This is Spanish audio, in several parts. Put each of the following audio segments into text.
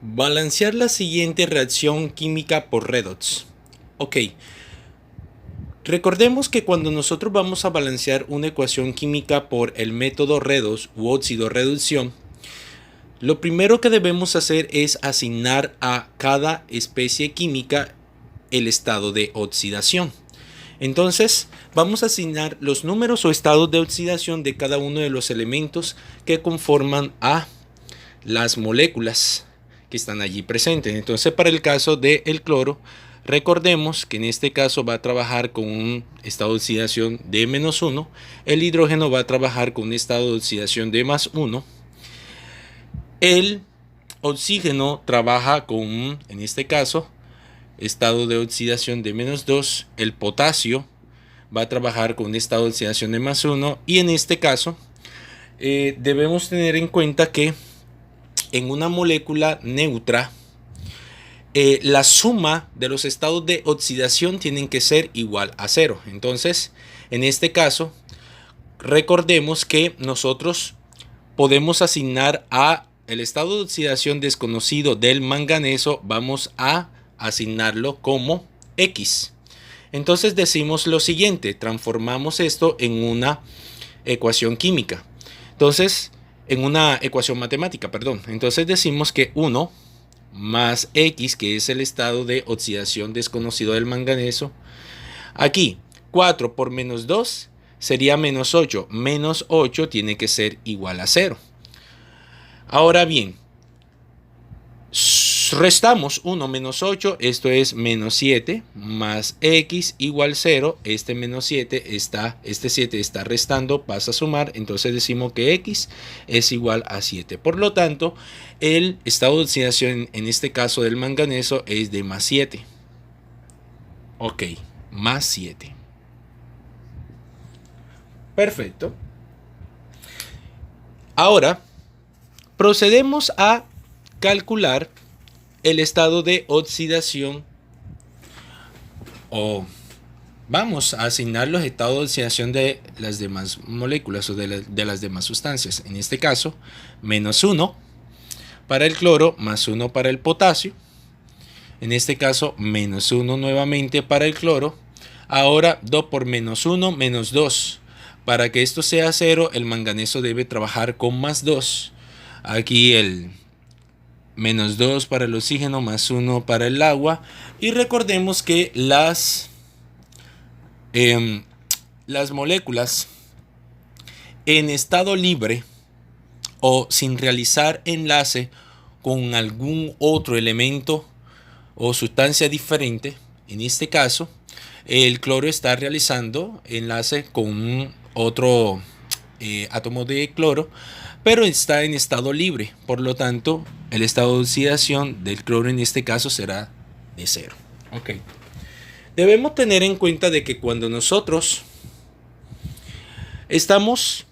Balancear la siguiente reacción química por redox. Ok, recordemos que cuando nosotros vamos a balancear una ecuación química por el método redox u óxido reducción, lo primero que debemos hacer es asignar a cada especie química el estado de oxidación. Entonces, vamos a asignar los números o estados de oxidación de cada uno de los elementos que conforman a las moléculas que están allí presentes. Entonces, para el caso del cloro, recordemos que en este caso va a trabajar con un estado de oxidación de -1, el hidrógeno va a trabajar con un estado de oxidación de +1, el oxígeno trabaja con, en este caso, estado de oxidación de -2, el potasio va a trabajar con un estado de oxidación de +1 y en este caso debemos tener en cuenta que en una molécula neutra la suma de los estados de oxidación tienen que ser igual a 0. Entonces, en este caso, recordemos que nosotros podemos asignar a el estado de oxidación desconocido del manganeso, vamos a asignarlo como X. Entonces decimos lo siguiente, transformamos esto en una ecuación química. Entonces, en una ecuación matemática, perdón. Entonces decimos que 1 más X, que es el estado de oxidación desconocido del manganeso. Aquí, 4 por -2 sería -8. -8 tiene que ser igual a 0. Ahora bien, restamos 1 menos 8, esto es -7, más X igual 0, este -7 está, este 7 está restando, pasa a sumar, entonces decimos que X es igual a 7. Por lo tanto, el estado de oxidación en este caso del manganeso es de +7. Ok, +7. Perfecto. Ahora, procedemos a calcular el estado de oxidación o vamos a asignar los estados de oxidación de las demás moléculas o de las demás sustancias. En este caso, -1 para el cloro, +1 para el potasio. En este caso, -1 nuevamente para el cloro. Ahora 2 por -1, -2. Para que esto sea 0, el manganeso debe trabajar con +2. Aquí el -2 para el oxígeno, +1 para el agua. Y recordemos que las moléculas en estado libre o sin realizar enlace con algún otro elemento o sustancia diferente, en este caso, el cloro está realizando enlace con otro átomo de cloro, pero está en estado libre. Por lo tanto, el estado de oxidación del cloro en este caso será de 0. Ok. Debemos tener en cuenta de que cuando nosotros estamos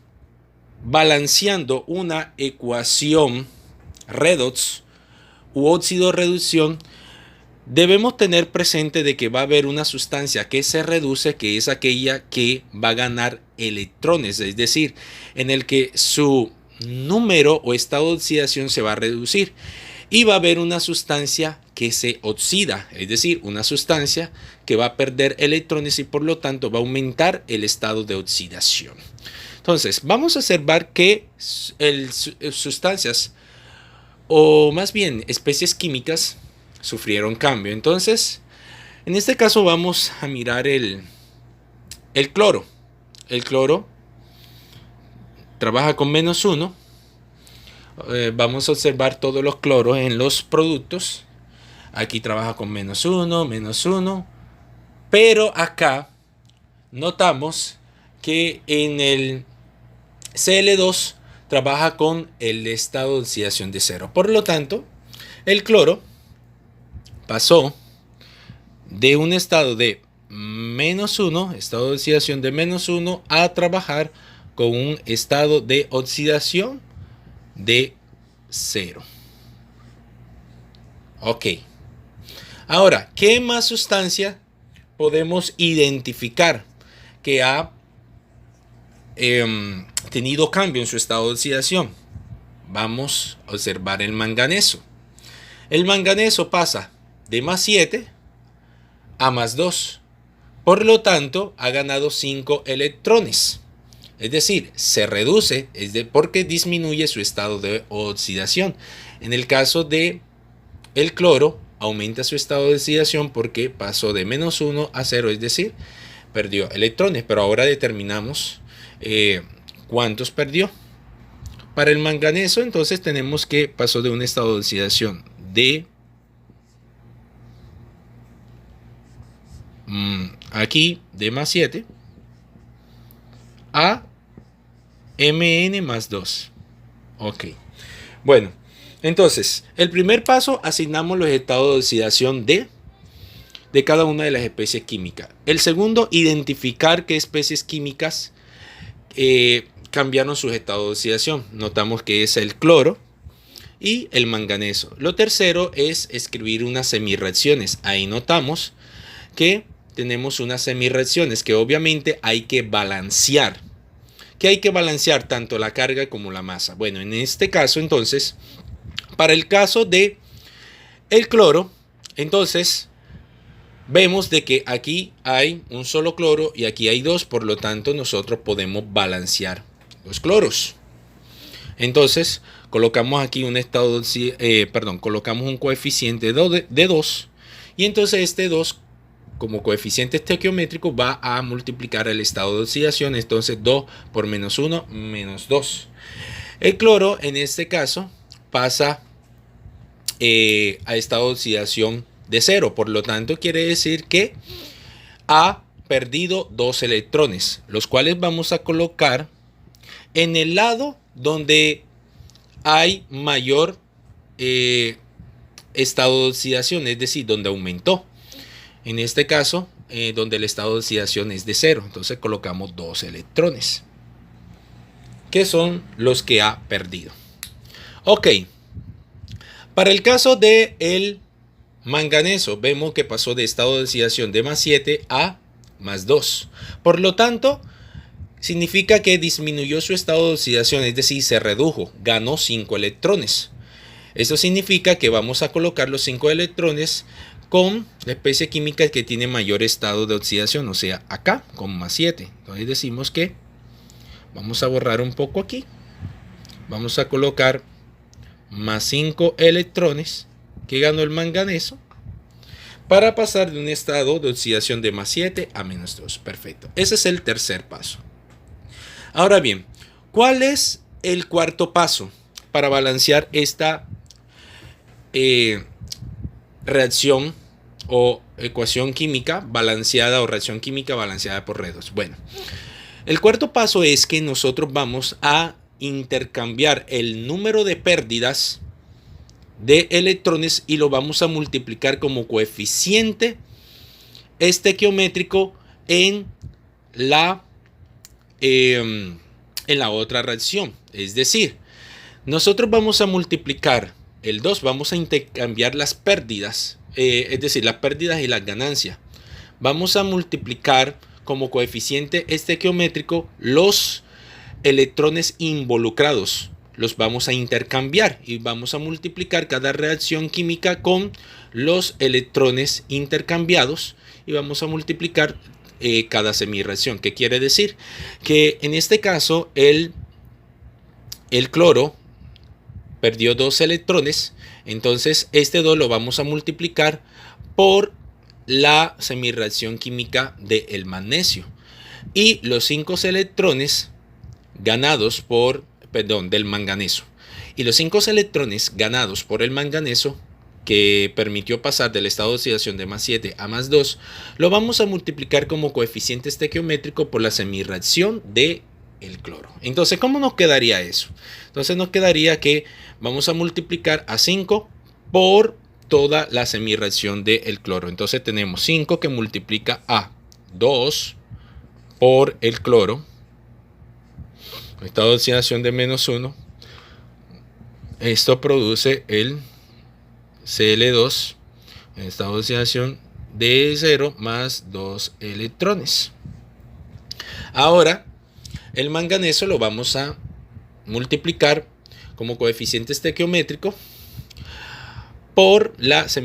balanceando una ecuación redox u óxido reducción, debemos tener presente de que va a haber una sustancia que se reduce, que es aquella que va a ganar electrones, es decir, en el que su número o estado de oxidación se va a reducir. Y va a haber una sustancia que se oxida, es decir, una sustancia que va a perder electrones y por lo tanto va a aumentar el estado de oxidación. Entonces, vamos a observar que sustancias o más bien especies químicas sufrieron cambio. Entonces, en este caso vamos a mirar el cloro. El cloro trabaja con -1. Vamos a observar todos los cloros en los productos. Aquí trabaja con -1, -1. Pero acá notamos que en el Cl2 trabaja con el estado de oxidación de 0. Por lo tanto, el cloro pasó de un estado de -1, estado de oxidación de -1, a trabajar con un estado de oxidación de 0. Ok. Ahora, ¿qué más sustancia podemos identificar que ha tenido cambio en su estado de oxidación? Vamos a observar el manganeso. El manganeso pasa de más 7 a más 2. Por lo tanto, ha ganado 5 electrones. Es decir, se reduce porque disminuye su estado de oxidación. En el caso de el cloro, aumenta su estado de oxidación porque pasó de menos 1 a 0, es decir, perdió electrones. Pero ahora determinamos cuántos perdió. Para el manganeso, entonces tenemos que pasó de un estado de oxidación de aquí de más 7 a Mn más 2. Ok. Bueno, entonces, el primer paso, asignamos los estados de oxidación de cada una de las especies químicas. El segundo, identificar qué especies químicas cambiaron sus estados de oxidación. Notamos que es el cloro y el manganeso. Lo tercero es escribir unas semirreacciones. Ahí notamos que tenemos unas semirreacciones que obviamente hay que balancear. Que hay que balancear tanto la carga como la masa. Bueno, en este caso entonces, para el caso de el cloro, entonces vemos de que aquí hay un solo cloro y aquí hay dos, por lo tanto nosotros podemos balancear los cloros. Entonces colocamos aquí un estado colocamos un coeficiente de 2 y entonces este 2 como coeficiente estequiométrico va a multiplicar el estado de oxidación. Entonces 2 por menos 1 menos 2. El cloro en este caso pasa a estado de oxidación de 0. Por lo tanto quiere decir que ha perdido 2 electrones, los cuales vamos a colocar en el lado donde hay mayor estado de oxidación, es decir, donde aumentó. En este caso, donde el estado de oxidación es de 0. Entonces colocamos 2 electrones, que son los que ha perdido. Ok. Para el caso del manganeso, vemos que pasó de estado de oxidación de más 7 a más 2. Por lo tanto, significa que disminuyó su estado de oxidación, es decir, se redujo, ganó 5 electrones. Eso significa que vamos a colocar los 5 electrones con la especie química que tiene mayor estado de oxidación, o sea, acá con más 7. Entonces decimos que vamos a borrar un poco aquí. Vamos a colocar más 5 electrones que ganó el manganeso para pasar de un estado de oxidación de más 7 a menos 2. Perfecto. Ese es el tercer paso. Ahora bien, ¿cuál es el cuarto paso para balancear esta reacción o ecuación química balanceada o reacción química balanceada por redox? Bueno, el cuarto paso es que nosotros vamos a intercambiar el número de pérdidas de electrones y lo vamos a multiplicar como coeficiente estequiométrico en la otra reacción. Es decir, nosotros vamos a multiplicar el 2, vamos a intercambiar las pérdidas, es decir, las pérdidas y las ganancias. Vamos a multiplicar como coeficiente estequiométrico los electrones involucrados. Los vamos a intercambiar y vamos a multiplicar cada reacción química con los electrones intercambiados y vamos a multiplicar cada semirreacción. ¿Qué quiere decir? Que en este caso el cloro perdió 2 electrones, entonces este 2 lo vamos a multiplicar por la semirreacción química del magnesio y los 5 electrones ganados del manganeso, y los 5 electrones ganados por el manganeso que permitió pasar del estado de oxidación de más 7 a más 2 lo vamos a multiplicar como coeficiente estequiométrico por la semirreacción de el cloro. Entonces, ¿cómo nos quedaría eso? Entonces nos quedaría que vamos a multiplicar a 5 por toda la semirreacción del cloro. Entonces tenemos 5 que multiplica a 2 por el cloro, estado de oxidación de menos 1. Esto produce el Cl2 en estado de oxidación de 0 más 2 electrones. Ahora el manganeso lo vamos a multiplicar como coeficiente estequiométrico por la semireducción.